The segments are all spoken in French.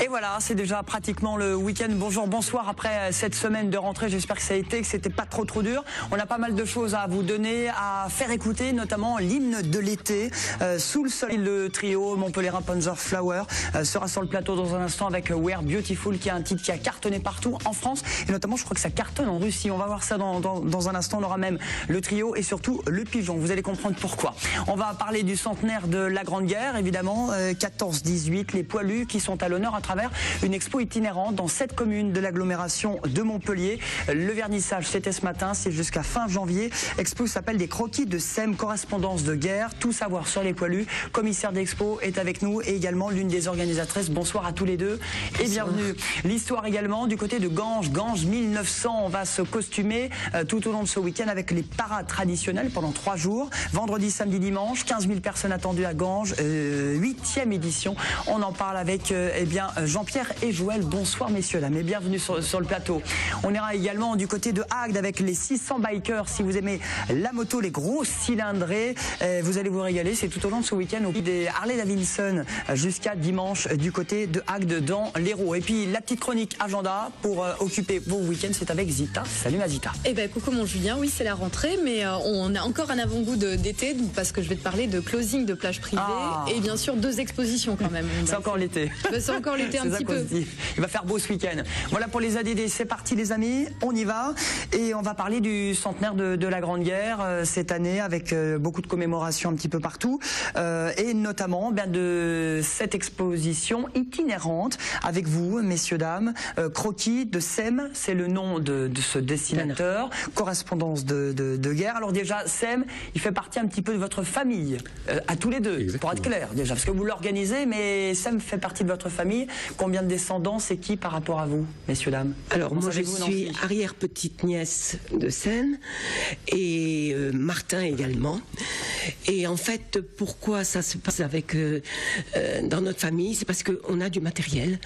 Et voilà, c'est déjà pratiquement le week-end. Bonjour, bonsoir après cette semaine de rentrée. J'espère que ça a été, que c'était pas trop dur. On a pas mal de choses à vous donner, à faire écouter, notamment l'hymne de l'été. Sous le soleil, le trio Montpellierin Panzer Flower sera sur le plateau dans un instant avec We're Beautiful, qui est un titre qui a cartonné partout en France. Et notamment, je crois que ça cartonne en Russie. On va voir ça dans un instant. On aura même le trio et surtout le pigeon. Vous allez comprendre pourquoi. On va parler du centenaire de la Grande Guerre, évidemment, 14-18, les poilus qui sont à l'honneur à travers une expo itinérante dans 7 communes de l'agglomération de Montpellier. Le vernissage, c'était ce matin, c'est jusqu'à fin janvier. Expo s'appelle Des croquis de SEM, correspondance de guerre, tout savoir sur les poilus. Commissaire d'expo est avec nous et également l'une des organisatrices. Bonsoir à tous les deux et bienvenue. L'histoire également du côté de Ganges. Ganges 1900, on va se costumer tout au long de ce week-end avec les parades traditionnelles pendant 3 jours. Vendredi, samedi, dimanche, 15 000 personnes attendues à Ganges, 8e édition. On en parle avec Jean-Pierre et Joël. Bonsoir messieurs, dames, et bienvenue sur le plateau. On ira également du côté de Agde avec les 600 bikers. Si vous aimez la moto, les grosses cylindrées, vous allez vous régaler. C'est tout au long de ce week-end au pied des Harley Davidson jusqu'à dimanche du côté de Agde dans l'Hérault. Et puis la petite chronique agenda pour occuper vos week-ends, c'est avec Zita. Salut ma Zita. Eh ben coucou mon Julien, oui c'est la rentrée, mais on a encore un avant-goût d'été, parce que je vais te parler de closing de plage privée et bien sûr 2 expositions quand même. C'est encore l'été. C'est encore l'été un petit peu. Il va faire beau ce week-end. Voilà pour les ADD, c'est parti les amis, on y va. Et on va parler du centenaire de la Grande Guerre cette année avec beaucoup de commémorations un petit peu partout. Et notamment de cette exposition itinérante avec vous, messieurs, dames. Croquis de SEM, c'est le nom de ce dessinateur. Correspondance de guerre. Alors déjà, SEM, il fait partie un petit peu de votre famille, à tous les deux. Exactement. Pour être clair déjà, parce que vous l'organisez, mais SEM fait partie de votre famille. Combien de descendants, c'est qui par rapport à vous, messieurs, dames? Alors moi je suis arrière-petite-nièce de SEM et Martin également. Et en fait, pourquoi ça se passe avec dans notre famille, c'est parce qu'on a du matériel,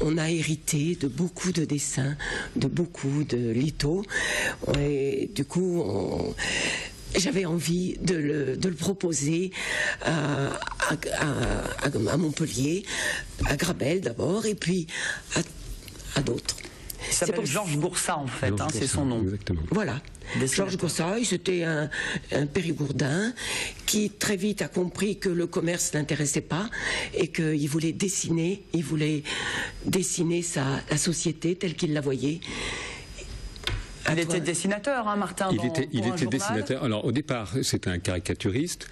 on a hérité de beaucoup de dessins, de beaucoup de lithos, et du coup j'avais envie de le proposer à Montpellier, à Grabel d'abord, et puis à d'autres. Il s'appelle Georges Goursat en fait, c'est son nom. Exactement. Voilà. Georges Goursat, c'était un périgourdin qui très vite a compris que le commerce n'intéressait pas et qu'il voulait dessiner, la société telle qu'il la voyait. Il était dessinateur, hein, Martin. Il était dessinateur. Alors au départ, c'est un caricaturiste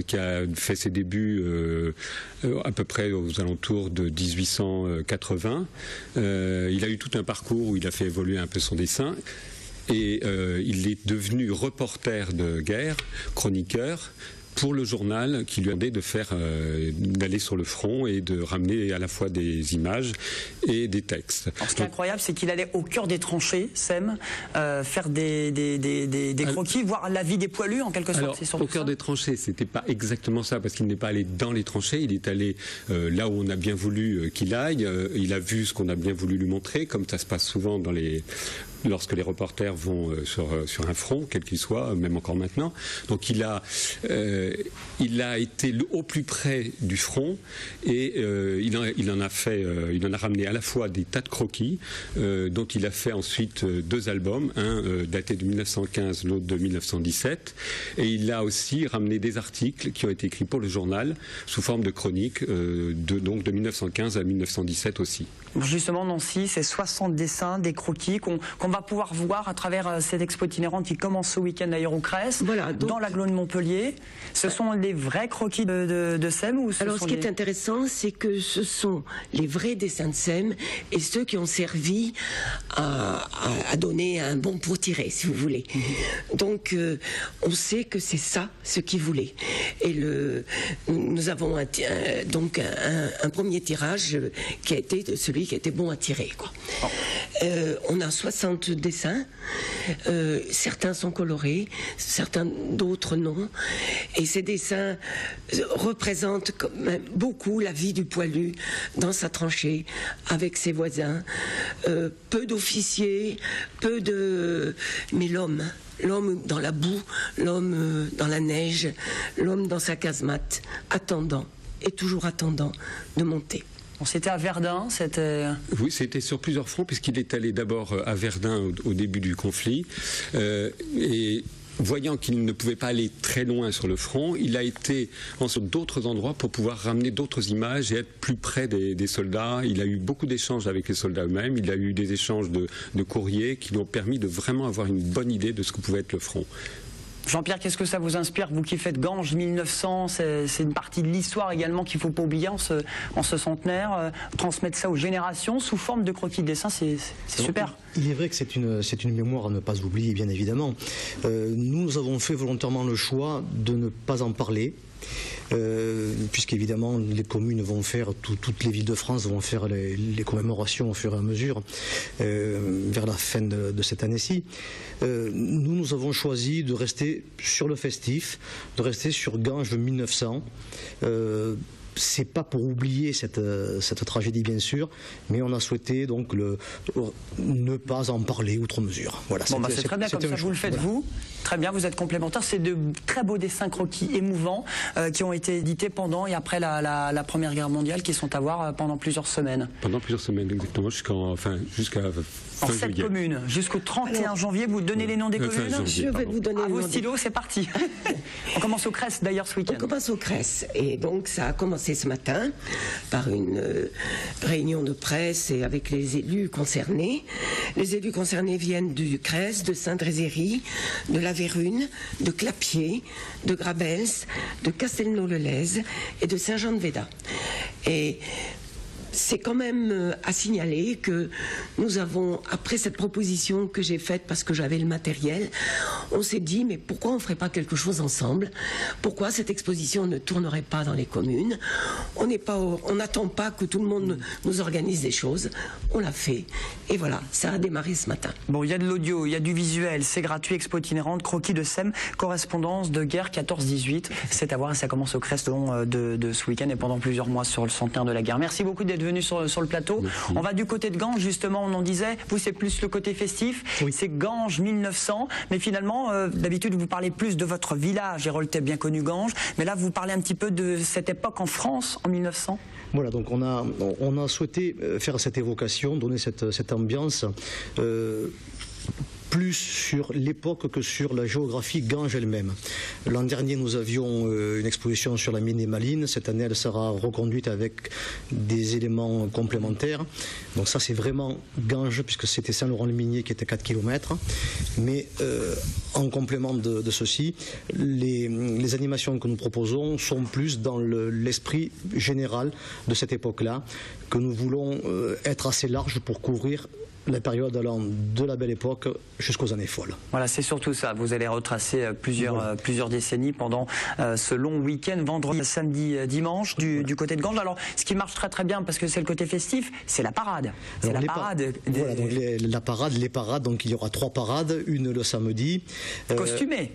qui a fait ses débuts à peu près aux alentours de 1880. Il a eu tout un parcours où il a fait évoluer un peu son dessin. Et il est devenu reporter de guerre, chroniqueur, pour le journal qui lui a demandé d'aller sur le front et de ramener à la fois des images et des textes. Alors, ce qui est incroyable, c'est qu'il allait au cœur des tranchées, SEM, faire des croquis, voir la vie des poilus en quelque sorte. Alors, au cœur des tranchées, c'était pas exactement ça, parce qu'il n'est pas allé dans les tranchées, il est allé là où on a bien voulu qu'il aille, il a vu ce qu'on a bien voulu lui montrer, comme ça se passe souvent lorsque les reporters vont sur un front, quel qu'il soit, même encore maintenant. Donc il a été au plus près du front et il en a ramené à la fois des tas de croquis dont il a fait ensuite 2 albums, un daté de 1915, l'autre de 1917, et il a aussi ramené des articles qui ont été écrits pour le journal sous forme de chroniques donc de 1915 à 1917 aussi. Justement, Nancy, c'est 60 dessins, des croquis qu'on va pouvoir voir à travers cette expo itinérante qui commence ce week-end d'ailleurs au Crès, dans l'agglo de Montpellier. Ce sont les vrais croquis de SEM ou Alors ce qui est intéressant, c'est que ce sont les vrais dessins de SEM et ceux qui ont servi à donner un bon pour tirer, si vous voulez. Donc on sait que c'est ça ce qu'ils voulaient. Et nous avons donc un premier tirage qui a été celui qui était bon à tirer, quoi. On a 60 dessins, certains sont colorés, certains d'autres non, et ces dessins représentent quand même beaucoup la vie du poilu dans sa tranchée, avec ses voisins, peu d'officiers, mais l'homme dans la boue, l'homme dans la neige, l'homme dans sa casemate, attendant, et toujours attendant de monter. C'était à Verdun, c'était... Oui, c'était sur plusieurs fronts, puisqu'il est allé d'abord à Verdun au début du conflit, et voyant qu'il ne pouvait pas aller très loin sur le front, il a été sur d'autres endroits pour pouvoir ramener d'autres images et être plus près des soldats. Il a eu beaucoup d'échanges avec les soldats eux-mêmes, il a eu des échanges de courriers qui lui ont permis de vraiment avoir une bonne idée de ce que pouvait être le front. Jean-Pierre, qu'est-ce que ça vous inspire, vous qui faites Ganges 1900, c'est une partie de l'histoire également qu'il ne faut pas oublier en ce centenaire, transmettre ça aux générations sous forme de croquis de dessin, c'est super. Il est vrai que c'est une mémoire à ne pas oublier, bien évidemment. Nous avons fait volontairement le choix de ne pas en parler. Puisqu'évidemment les communes vont faire, toutes les villes de France vont faire les commémorations au fur et à mesure vers la fin de cette année-ci. Nous avons choisi de rester sur le festif, de rester sur Ganges 1900. C'est pas pour oublier cette tragédie bien sûr, mais on a souhaité donc ne pas en parler outre mesure. Voilà. Bon, c'est très bien, comme ça vous le faites vous. Très bien, vous êtes complémentaires. C'est de très beaux dessins croquis émouvants qui ont été édités pendant et après la Première Guerre mondiale, qui sont à voir pendant plusieurs semaines. Pendant plusieurs semaines, exactement, jusqu'à en 7 communes, jusqu'au 31 janvier. Vous donnez les noms des communes. Je vais vous donner vos stylos, c'est parti. On commence au Cress d'ailleurs ce week-end. On commence au Cress, et donc ça a commencé ce matin par une réunion de presse et avec les élus concernés. Les élus concernés viennent du Cress, de Saint-Drézéry, de la Vérune, de Clapier, de Grabels, de Castelnau-le-Lez et de Saint-Jean-de-Véda. Et c'est quand même à signaler que nous avons, après cette proposition que j'ai faite parce que j'avais le matériel, on s'est dit mais pourquoi on ne ferait pas quelque chose ensemble? Pourquoi cette exposition ne tournerait pas dans les communes? On n'attend pas que tout le monde nous organise des choses. On l'a fait et voilà, ça a démarré ce matin. Bon, il y a de l'audio, il y a du visuel, c'est gratuit, expo itinérante, croquis de SEM, correspondance de guerre 14-18. C'est à voir et ça commence au Crest de ce week-end et pendant plusieurs mois sur le centenaire de la guerre. Merci beaucoup d'être venu sur le plateau. Merci. On va du côté de Ganges, justement, on en disait, vous c'est plus le côté festif, oui. C'est Ganges 1900, mais finalement, d'habitude vous parlez plus de votre village, Héroltais bien connu Ganges, mais là vous parlez un petit peu de cette époque en France, en 1900. Voilà, donc on a souhaité faire cette évocation, donner cette ambiance plus sur l'époque que sur la géographie Ganges elle-même. L'an dernier, nous avions une exposition sur la mine des Malines. Cette année, elle sera reconduite avec des éléments complémentaires. Donc ça, c'est vraiment Ganges, puisque c'était Saint-Laurent-le-Minier qui était 4 km. Mais en complément de ceci, les animations que nous proposons sont plus dans l'esprit général de cette époque-là, que nous voulons être assez large pour couvrir la période allant de la Belle Époque jusqu'aux années folles. Voilà, c'est surtout ça. Vous allez retracer plusieurs décennies pendant ce long week-end, vendredi, samedi, dimanche, du côté de Ganges. Alors, ce qui marche très très bien, parce que c'est le côté festif, c'est la parade. C'est la parade. Voilà, donc les parades, donc il y aura 3 parades, une le samedi. Costumée.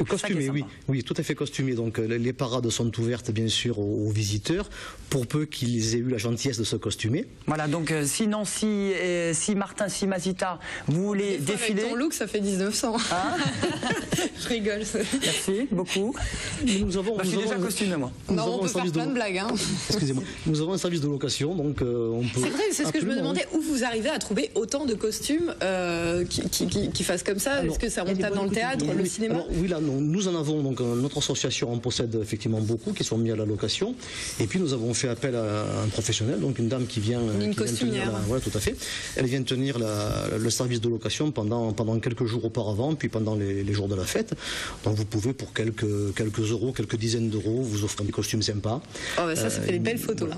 Costumé, oui, tout à fait costumé. Donc les parades sont ouvertes bien sûr aux visiteurs, pour peu qu'ils aient eu la gentillesse de se costumer. Voilà, donc sinon si Martin, si Mazita, vous voulez défiler... Avec ton look, ça fait 1900. Hein? Je rigole. Merci beaucoup. Je suis déjà costumé, moi. Non, on peut faire plein de blagues. Hein. Excusez-moi. Nous avons un service de location, donc on peut... C'est vrai, c'est ce que je me demandais, où vous arrivez à trouver autant de costumes qui fassent comme ça. Est-ce que ça monte dans le théâtre, le cinéma? Alors, oui, là, nous en avons, donc notre association en possède effectivement beaucoup qui sont mis à la location, et puis nous avons fait appel à un professionnel, donc une dame qui vient costumière. Voilà, tout à fait. Elle vient tenir le service de location pendant quelques jours auparavant, puis pendant les jours de la fête. Donc vous pouvez pour quelques euros, quelques dizaines d'euros, vous offrir des costumes sympas. Oh bah ça fait des belles photos là.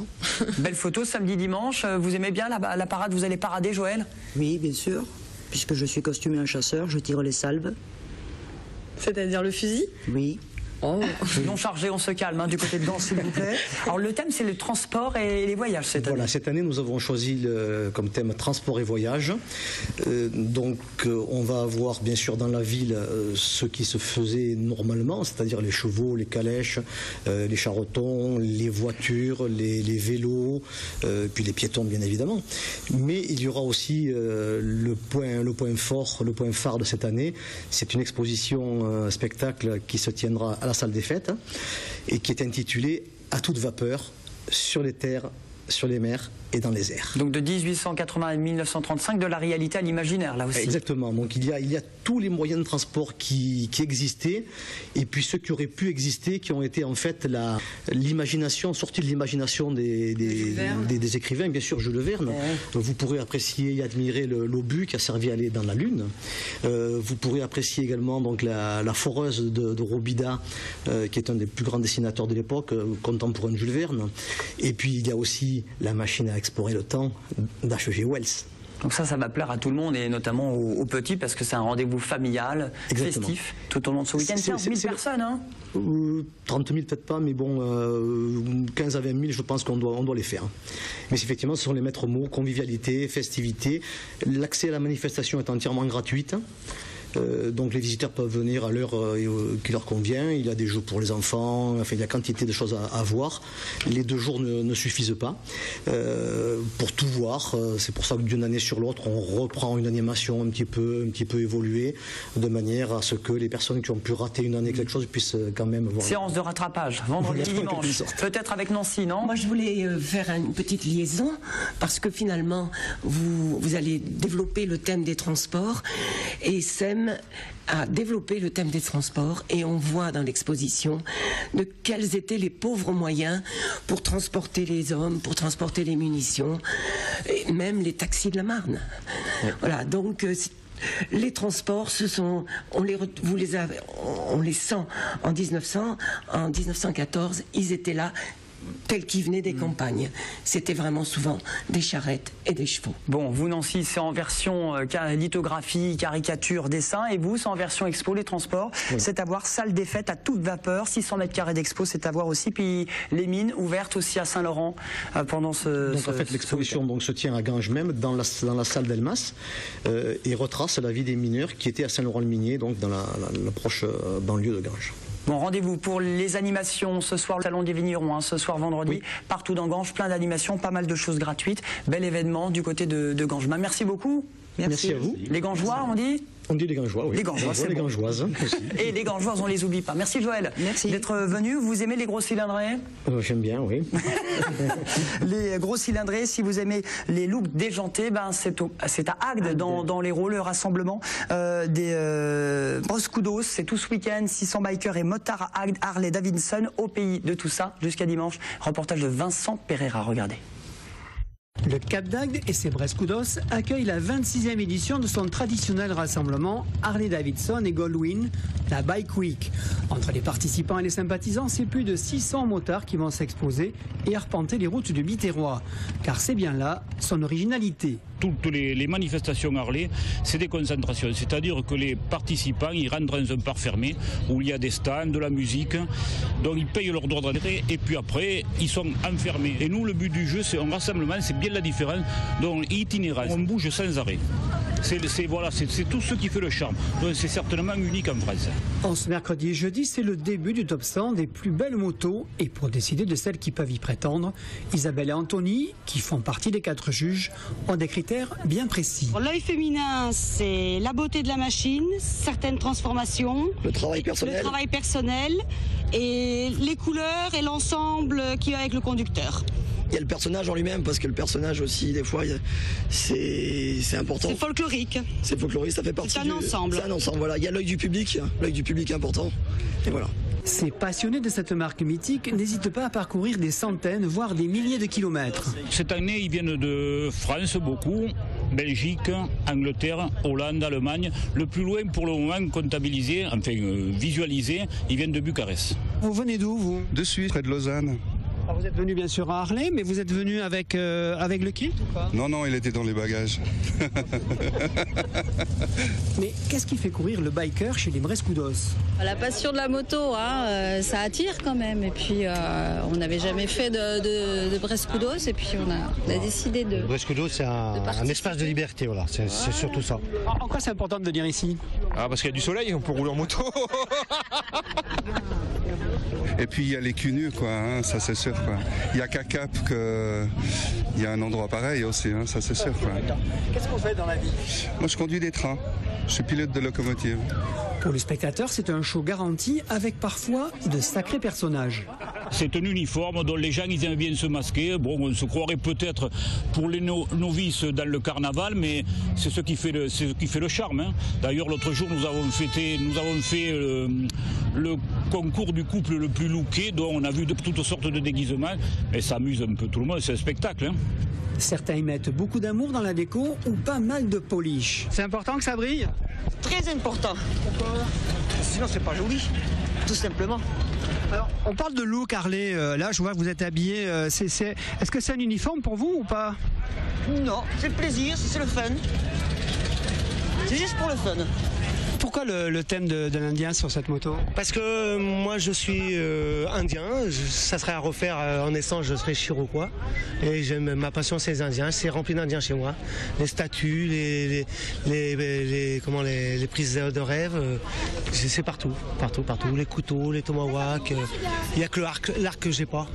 Belles photos samedi, dimanche. Vous aimez bien la parade? Vous allez parader, Joël? Oui, bien sûr. Puisque je suis costumé un chasseur, je tire les salves. C'est-à-dire le fusil? Oui. Oh. Non chargé, on se calme du côté de Ganges, s'il vous plaît. Alors le thème, c'est le transport et les voyages cette année. Voilà, cette année, nous avons choisi comme thème transport et voyage. Donc on va avoir bien sûr dans la ville ce qui se faisait normalement, c'est-à-dire les chevaux, les calèches, les charretons, les voitures, les vélos, puis les piétons bien évidemment. Mais il y aura aussi le point fort, le point phare de cette année, c'est une exposition spectacle qui se tiendra à la salle des fêtes et qui est intitulée « À toute vapeur sur les terres sur les mers et dans les airs. Donc de 1880 à 1935, de la réalité à l'imaginaire, là aussi. Exactement. Donc il y a tous les moyens de transport qui existaient, et puis ceux qui auraient pu exister, qui ont été en fait l'imagination, sortie de l'imagination des écrivains, bien sûr Jules Verne. Vous pourrez apprécier et admirer l'obus qui a servi à aller dans la Lune. Vous pourrez apprécier également donc la foreuse de Robida, qui est un des plus grands dessinateurs de l'époque, contemporain de Jules Verne. Et puis il y a aussi la machine à explorer le temps d'H.G. Wells. Donc ça va plaire à tout le monde et notamment aux petits parce que c'est un rendez-vous familial, festif, tout au long de ce week-end. 15 000 personnes, hein 30 000 peut-être pas, mais bon, 15 à 20 000, je pense qu'on doit les faire. Mais effectivement, ce sont les maîtres mots, convivialité, festivité. L'accès à la manifestation est entièrement gratuit. Donc les visiteurs peuvent venir à l'heure qui leur convient. Il y a des jeux pour les enfants, enfin, il y a quantité de choses à voir. Les 2 jours ne suffisent pas pour tout voir. C'est pour ça que d'une année sur l'autre, on reprend une animation un petit peu évoluée, de manière à ce que les personnes qui ont pu rater une année quelque chose puissent quand même voir. Séance de rattrapage, vendredi, dimanche. Peut-être avec Nancy, non? Moi, je voulais faire une petite liaison, parce que finalement, vous allez développer le thème des transports, et SEM a développé le thème des transports, et on voit dans l'exposition de quels étaient les pauvres moyens pour transporter les hommes, pour transporter les munitions, et même les taxis de la Marne. Voilà, donc les transports, on les sent en 1900, en 1914, ils étaient là, tels qu'ils venaient des campagnes. C'était vraiment souvent des charrettes et des chevaux. Bon, vous Nancy, c'est en version lithographie, caricature, dessin, et vous, c'est en version expo, les transports. Oui. C'est à voir, salle des fêtes à toute vapeur, 600 mètres carrés d'expo, c'est à voir aussi. Puis les mines ouvertes aussi à Saint-Laurent pendant Donc en fait, l'exposition se tient à Ganges même, dans la salle d'Elmas, et retrace la vie des mineurs qui étaient à Saint-Laurent-le-Minier, donc dans la proche banlieue de Ganges. Bon, rendez-vous pour les animations ce soir, le Salon des Vignerons, ce soir vendredi, partout dans Ganges, plein d'animations, pas mal de choses gratuites. Bel événement du côté de Ganges. Merci beaucoup. Merci à vous. Les Gangeois, on dit? On dit les Gangeois, oui. Les Gangeois, c'est les Gangeoises aussi. Et les Gangeoises, on les oublie pas. Merci Joël d'être venu. Vous aimez les gros cylindrés? J'aime bien, oui. Les gros cylindrés, si vous aimez les looks déjantés, c'est à Agde, dans l'Hérault, le rassemblement des Brescoudos. C'est tout ce week-end, 600 bikers et motards à Agde, Harley Davidson, au pays de tout ça, jusqu'à dimanche. Reportage de Vincent Pereira, regardez. Le Cap d'Agde et ses Brescoudos accueillent la 26e édition de son traditionnel rassemblement Harley Davidson et Goldwyn, la Bike Week. Entre les participants et les sympathisants, c'est plus de 600 motards qui vont s'exposer et arpenter les routes du Biterrois. Car c'est bien là son originalité. Toutes les manifestations Harley, c'est des concentrations. C'est-à-dire que les participants, ils rentrent dans un parc fermé où il y a des stands, de la musique. Donc ils payent leur droit d'entrée et puis après, ils sont enfermés. Et nous, le but du jeu, c'est un rassemblement, c'est bien la différence. Donc itinérant, on bouge sans arrêt. C'est tout ce qui fait le charme. Donc c'est certainement unique en France. En ce mercredi et jeudi, c'est le début du top 100 des plus belles motos. Et pour décider de celles qui peuvent y prétendre, Isabelle et Anthony, qui font partie des 4 juges, ont des critères bien précis. L'œil féminin, c'est la beauté de la machine, certaines transformations, le travail personnel et les couleurs et l'ensemble qui va avec le conducteur. Il y a le personnage en lui-même, parce que le personnage aussi, des fois, c'est important. C'est folklorique. C'est folklorique, ça fait partie du... ensemble. C'est un ensemble, voilà. Il y a l'œil du public important, et voilà. Ces passionnés de cette marque mythique n'hésitent pas à parcourir des centaines, voire des milliers de kilomètres. Cette année, ils viennent de France, beaucoup, Belgique, Angleterre, Hollande, Allemagne. Le plus loin pour le moment comptabilisé, visualisé, ils viennent de Bucarest. Vous venez d'où, vous? De Suisse, près de Lausanne. Alors vous êtes venu bien sûr à Harley, mais vous êtes venu avec le kilt ou pas? Non, il était dans les bagages. Mais qu'est-ce qui fait courir le biker chez les Brescoudos? La passion de la moto, ça attire quand même. Et puis on n'avait jamais fait de Brescoudos, et puis on a décidé de... Brescoudos, c'est un espace de liberté, voilà. C'est surtout ça. En quoi c'est important de venir ici? Parce qu'il y a du soleil, on peut rouler en moto. Et puis il y a les culs nus, quoi, ça c'est sûr. Quoi. Il n'y a qu'à Cap qu'il y a un endroit pareil aussi, ça c'est sûr. Quoi. Qu'est-ce qu'on fait dans la vie? Moi je conduis des trains, je suis pilote de locomotive. Pour les spectateurs, c'est un show garanti avec parfois de sacrés personnages. C'est un uniforme dont les gens ils aiment bien se masquer. Bon, on se croirait peut-être pour les novices dans le carnaval, mais c'est ce qui fait le charme. Hein. D'ailleurs, l'autre jour, nous avons fait le concours du couple le plus looké, dont on a vu de toutes sortes de déguisements. Et ça amuse un peu tout le monde, c'est un spectacle. Hein. Certains y mettent beaucoup d'amour dans la déco ou pas mal de polish. C'est important que ça brille? Très important. Pourquoi? Sinon, c'est pas joli, tout simplement. Alors, on parle de look, Harley. Là, je vois que vous êtes habillé. Est-ce que c'est un uniforme pour vous ou pas? Non, c'est le plaisir, c'est le fun. C'est juste pour le fun. Pourquoi le thème de l'Indien sur cette moto? Parce que moi je suis indien, ça serait à refaire en naissance, je serais Chiroquois. Et ma passion c'est les Indiens, c'est rempli d'Indiens chez moi. Les statues, les prises de rêve, c'est partout. Les couteaux, les tomahawks, il n'y a que l'arc que j'ai pas.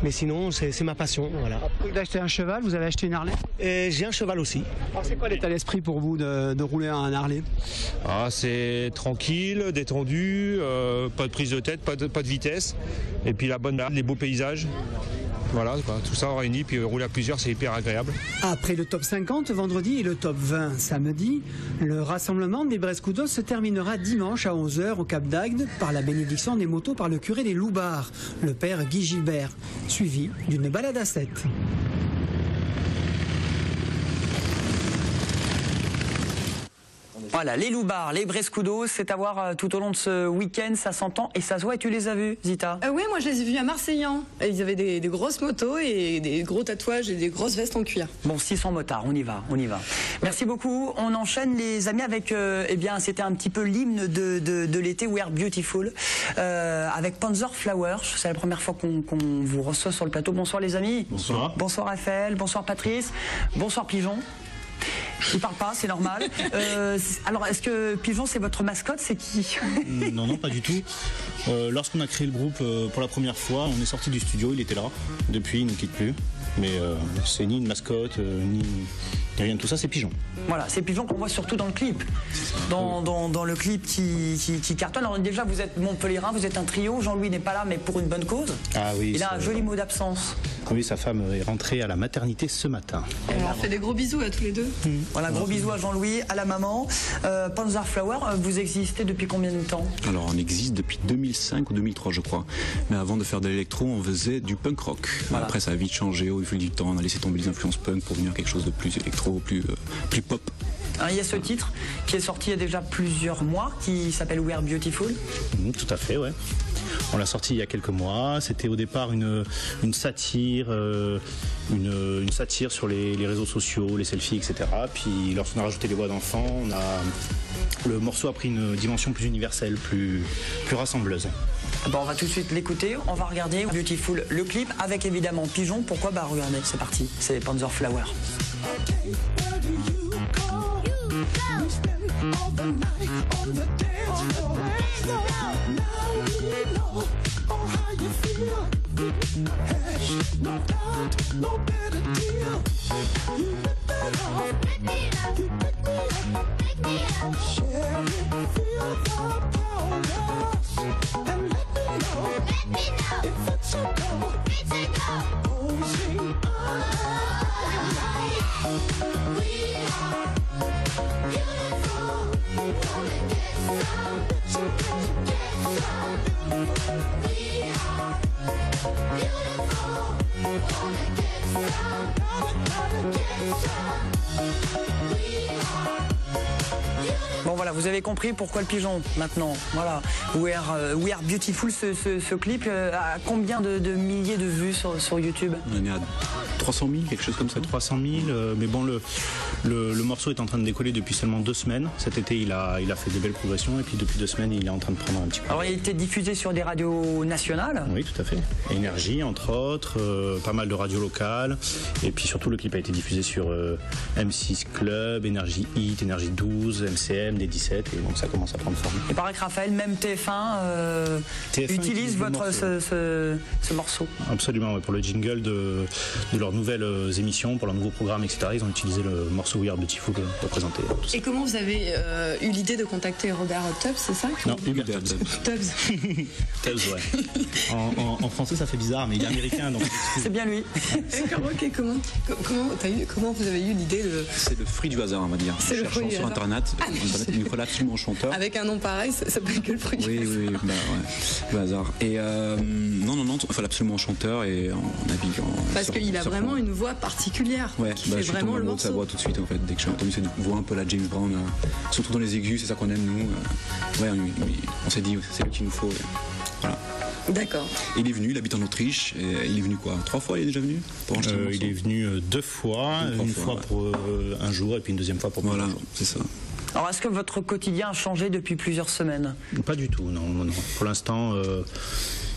Mais sinon, c'est ma passion, voilà. Vous avez acheté un cheval, vous avez acheté une Harley? Et j'ai un cheval aussi. Alors c'est quoi l'état d'esprit pour vous de rouler un Harley? C'est tranquille, détendu, pas de prise de tête, pas de vitesse. Et puis la bonne barre, les beaux paysages. Voilà, tout ça réuni, puis rouler à plusieurs, c'est hyper agréable. Après le top 50 vendredi et le top 20 samedi, le rassemblement des Brescoudos se terminera dimanche à 11h au Cap d'Agde par la bénédiction des motos par le curé des Loubards, le père Guy Gilbert, suivi d'une balade à 7. Voilà, les Loubards, les Brescoudos, c'est à voir tout au long de ce week-end, ça s'entend et ça se voit. Et tu les as vus, Zita? Oui, moi je les ai vus à Marseillan. Ils avaient des grosses motos et des gros tatouages et des grosses vestes en cuir. Bon, 600 motards, on y va. Merci beaucoup. On enchaîne, les amis, avec, c'était un petit peu l'hymne de l'été, We Are Beautiful, avec Panzer Flowers. C'est la première fois qu'on vous reçoit sur le plateau. Bonsoir les amis. Bonsoir. Bonsoir Raphaël, bonsoir Patrice, bonsoir Pigeon. Il parle pas, c'est normal. Alors, est-ce que Pigeon, c'est votre mascotte? C'est qui? Non, pas du tout. Lorsqu'on a créé le groupe pour la première fois, on est sorti du studio, il était là. Depuis, il ne nous quitte plus. Mais c'est ni une mascotte, ni rien de tout ça, c'est Pigeon. Voilà, c'est Pigeon qu'on voit surtout dans le clip. Dans le clip qui cartonne. Alors déjà, vous êtes Montpellierin, vous êtes un trio. Jean-Louis n'est pas là, mais pour une bonne cause. Ah oui. Il a un joli mot d'absence. Oui, sa femme est rentrée à la maternité ce matin. On leur fait des gros bisous à tous les deux. Voilà, gros bisous à Jean-Louis, à la maman. Panzer Flower, vous existez depuis combien de temps? Alors, on existe depuis 2005 ou 2003, je crois. Mais avant de faire de l'électro, on faisait du punk rock. Voilà. Après, ça a vite changé au fil du temps. On a laissé tomber les influences punk pour venir quelque chose de plus électro, plus pop. Il y a ce titre qui est sorti il y a déjà plusieurs mois, qui s'appelle We Are Beautiful. Tout à fait, ouais. On l'a sorti il y a quelques mois. C'était au départ une satire, une satire sur les réseaux sociaux, les selfies, etc. Puis lorsqu'on a rajouté les voix d'enfants, le morceau a pris une dimension plus universelle, plus rassembleuse. Bon, on va tout de suite l'écouter. On va regarder Beautiful, le clip, avec évidemment Pigeon. Pourquoi? Regardez, c'est parti. C'est Panzer Flower. All the night on the dance floor. Now we know how you feel. Hash, no doubt, no better deal. You rip it off, you pick me up, share it, feel the power, and let me know if it's a go. Posing all night. We are beautiful. Gonna get some, so get some. We are beautiful. Gonna get some, gonna get some. We are. Bon voilà, vous avez compris pourquoi le pigeon maintenant. Voilà, We Are Beautiful, ce clip a combien de milliers de vues sur YouTube? On est à 300 000, quelque chose comme ça. 300 000, mais bon, le morceau est en train de décoller depuis seulement 2 semaines. Cet été, il a fait de belles progressions et puis depuis 2 semaines, il est en train de prendre un petit peu. Alors il a été diffusé sur des radios nationales? Oui, tout à fait. Énergie, entre autres, pas mal de radios locales. Et puis surtout, le clip a été diffusé sur M6 Club, Énergie Hit, Énergie 12, MCM, D17, et donc ça commence à prendre forme. Il paraît que Raphaël, même TF1 utilise ce morceau. Absolument, ouais, pour le jingle de leurs nouvelles émissions, pour leurs nouveaux programmes, etc. Ils ont utilisé le morceau We Are Beautiful pour présenter tout ça. Et comment vous avez eu l'idée de contacter Robert Tubbs, c'est ça? Non, Hubert Tubbs. Tubbs. Tubbs, ouais. En français, ça fait bizarre, mais il est américain, donc. C'est bien lui. Ok, comment vous avez eu l'idée de... C'est le fruit du hasard, on va dire. C'est le fruit du sur hasard. Internet, il nous fallait absolument un chanteur. Avec un nom pareil, ça s'appelle que le fruit du hasard. Oui, bah ouais, le hasard. Et non, il fallait absolument un chanteur et on navigue en... Parce qu'il a vraiment une voix particulière. Ouais, qui fait je suis vraiment tombé le amoureux de sa morceau. voix tout de suite en fait. Dès que j'ai entendu cette voix un peu la James Brown, surtout dans les aigus, c'est ça qu'on aime nous. Ouais, on s'est dit, c'est lui qu'il nous faut. Voilà. D'accord. Il est venu, il habite en Autriche. Et il est venu quoi 3 fois, il est déjà venu pour il est venu 2 fois, une fois pour un jour et puis une deuxième fois pour voilà, c'est ça. Alors, est-ce que votre quotidien a changé depuis plusieurs semaines? Pas du tout, non. Pour l'instant,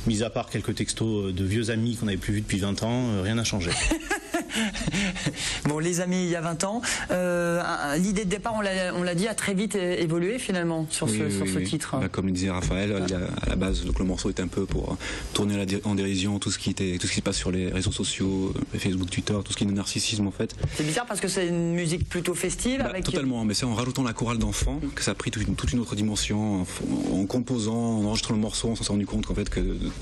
mis à part quelques textos de vieux amis qu'on n'avait plus vus depuis 20 ans, rien n'a changé. Bon, les amis, il y a 20 ans, l'idée de départ, on l'a dit, a très vite évolué finalement sur ce titre. Bah, comme le disait Raphaël, à la base, donc, le morceau était un peu pour tourner en dérision tout ce qui se passe sur les réseaux sociaux, Facebook, Twitter, tout ce qui est narcissisme en fait. C'est bizarre parce que c'est une musique plutôt festive. Totalement, mais c'est en rajoutant la chorale d'enfants que ça a pris toute une autre dimension. En composant, en enregistrant le morceau, on s'est rendu compte qu'en fait que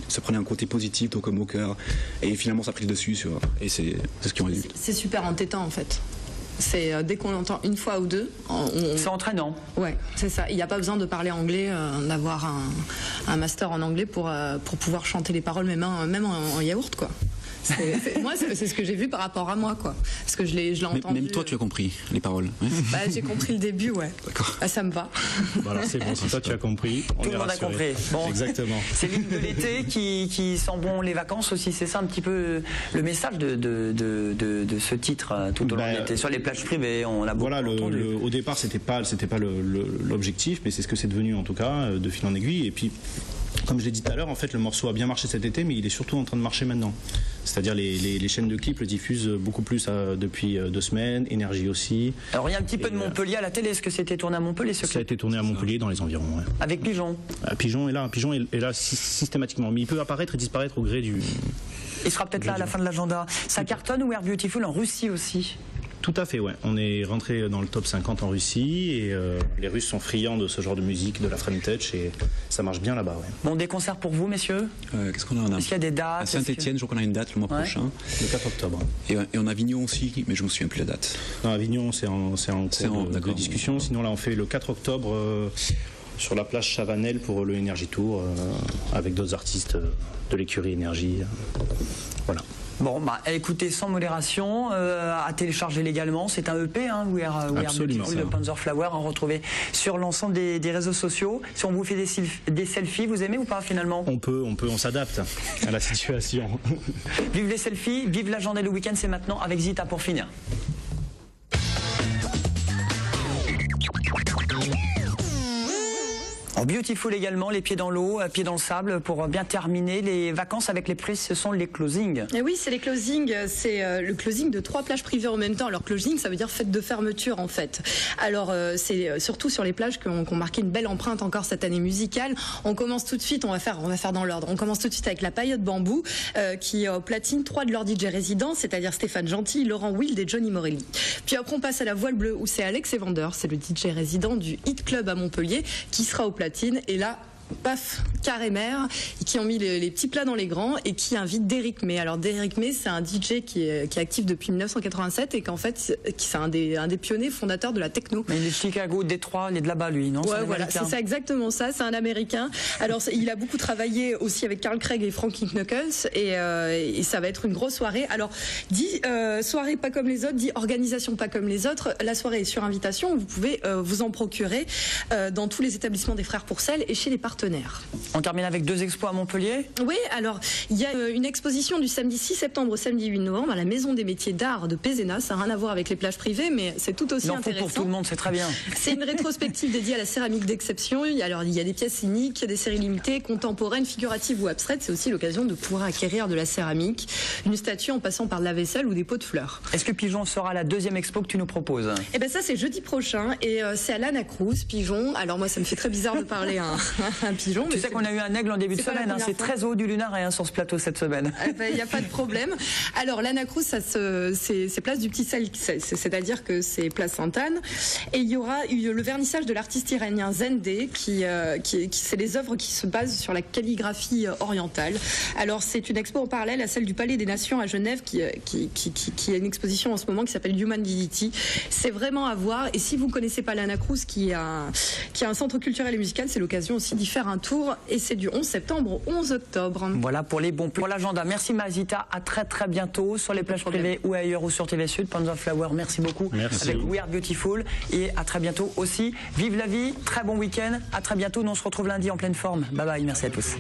ça prenait un côté positif, donc comme au cœur, et finalement ça a pris le dessus et c'est ce qui en résulte. C'est super entêtant en fait. C'est dès qu'on l'entend une fois ou deux, c'est entraînant. Ouais, c'est ça. Il n'y a pas besoin de parler anglais, d'avoir un master en anglais pour pouvoir chanter les paroles, même en yaourt quoi. Moi, c'est ce que j'ai vu par rapport à moi, quoi. Parce que je l'ai entendu. Même toi, tu as compris les paroles. Ouais. Bah, j'ai compris le début, ouais. D'accord. Ah, ça me va. Bon, alors c'est bon, si toi tu as compris, tout le monde a compris. Bon. Exactement. C'est l'hymne de l'été qui sent bon les vacances aussi. C'est ça un petit peu le message de ce titre tout au long de l'été. Sur les plages privées, on l'a beaucoup entendu. Au départ, c'était pas l'objectif, mais c'est ce que c'est devenu en tout cas, de fil en aiguille. Et puis, comme je l'ai dit tout à l'heure, en fait, le morceau a bien marché cet été, mais il est surtout en train de marcher maintenant. C'est-à-dire les chaînes de clips le diffusent beaucoup plus depuis 2 semaines, Énergie aussi. Alors il y a un petit peu de Montpellier à la télé. Est-ce que c'était tourné à Montpellier Ça a été tourné à Montpellier dans les environs. Ouais. Avec Pigeon. Pigeon est là systématiquement, mais il peut apparaître et disparaître au gré du. Il sera peut-être là à la fin de l'agenda. Ça cartonne ou Air Beautiful en Russie aussi? Tout à fait, ouais. On est rentré dans le top 50 en Russie et les Russes sont friands de ce genre de musique, de la French Touch, et ça marche bien là-bas. Ouais. Bon, des concerts pour vous, messieurs? Qu'est-ce qu'on a? Est-ce qu'il y a des dates? À Saint-Etienne, je crois qu'on a une date le mois prochain. Le 4 octobre. Et en Avignon aussi, mais je ne me souviens plus la date. Non, Avignon, c'est en cours de discussion. Sinon, là, on fait le 4 octobre sur la plage Chavanel pour le Energy Tour avec d'autres artistes de l'écurie Énergie. Voilà. Bon, écoutez, sans modération, à télécharger légalement. C'est un EP, We Are Beautiful de Panzerflower, à retrouver sur l'ensemble des réseaux sociaux. Si on vous fait des selfies, vous aimez ou pas finalement? On s'adapte à la situation. Vive les selfies, vive la journée, le week-end, c'est maintenant avec Zita pour finir. Beautiful également, les pieds dans l'eau, pieds dans le sable, pour bien terminer les vacances avec les prises, ce sont les closings. Et oui, c'est les closings, c'est le closing de 3 plages privées en même temps. Alors closing, ça veut dire fête de fermeture en fait. Alors c'est surtout sur les plages qu'on marqué une belle empreinte encore cette année musicale. On commence tout de suite, on va faire dans l'ordre. On commence tout de suite avec la Paillote Bambou qui platine 3 de leurs DJ résidents, c'est-à-dire Stéphane Gentil, Laurent Wild et Johnny Morelli. Puis après on passe à la Voile Bleue où c'est Alex Evander, c'est le DJ résident du Hit Club à Montpellier qui sera au platine. Et là, paf, carré mère, qui ont mis les petits plats dans les grands et qui invite Derrick May. Alors Derrick May, c'est un DJ qui est actif depuis 1987 et qu'en fait, c'est un des pionniers fondateurs de la techno. Mais il est de Chicago, Détroit, il est de là-bas lui, non? Ouais, voilà, c'est ça exactement ça. C'est un Américain. Alors il a beaucoup travaillé aussi avec Carl Craig et Frankie Knuckles et ça va être une grosse soirée. Alors dit soirée pas comme les autres, dit organisation pas comme les autres. La soirée est sur invitation. Vous pouvez vous en procurer dans tous les établissements des Frères Pourcel et chez les partenaires. On termine avec 2 expos à Montpellier. Oui, alors il y a une exposition du samedi 6 septembre au samedi 8 novembre à la Maison des métiers d'art de Pézena. Ça n'a rien à voir avec les plages privées, mais c'est tout aussi intéressant. Pour tout le monde, c'est très bien. C'est une rétrospective dédiée à la céramique d'exception. Alors il y a des pièces uniques, il y a des séries limitées, contemporaines, figuratives ou abstraites. C'est aussi l'occasion de pouvoir acquérir de la céramique, une statue en passant par de la vaisselle ou des pots de fleurs. Est-ce que Pigeon sera la 2e expo que tu nous proposes? Eh ben ça c'est jeudi prochain et c'est à l'Anna Cruz, Pigeon. Alors moi ça me fait très bizarre de parler un pigeon. Tu sais qu'on a eu un aigle en début de semaine, c'est très haut du lunar et sur ce plateau cette semaine. Il n'y a pas de problème. Alors l'Anacruz, c'est place du Petit Sel, c'est-à-dire que c'est place Sainte-Anne. Et il y aura le vernissage de l'artiste iranien Zendé, qui c'est les œuvres qui se basent sur la calligraphie orientale. Alors c'est une expo en parallèle à celle du Palais des Nations à Genève, qui a une exposition en ce moment qui s'appelle Human Divinity. C'est vraiment à voir. Et si vous ne connaissez pas l'Anacruz, qui a un centre culturel et musical, c'est l'occasion aussi d'y faire un tour. Et c'est du 11 septembre au 11 octobre. Voilà pour les bons plans. Pour l'agenda, merci Mazita. À très très bientôt sur les plages privées ou ailleurs ou sur TV Sud. Ponds of Flower, merci beaucoup. Merci. Avec We Are Beautiful. Et à très bientôt aussi. Vive la vie, très bon week-end. À très bientôt. Nous on se retrouve lundi en pleine forme. Bye bye, merci à tous.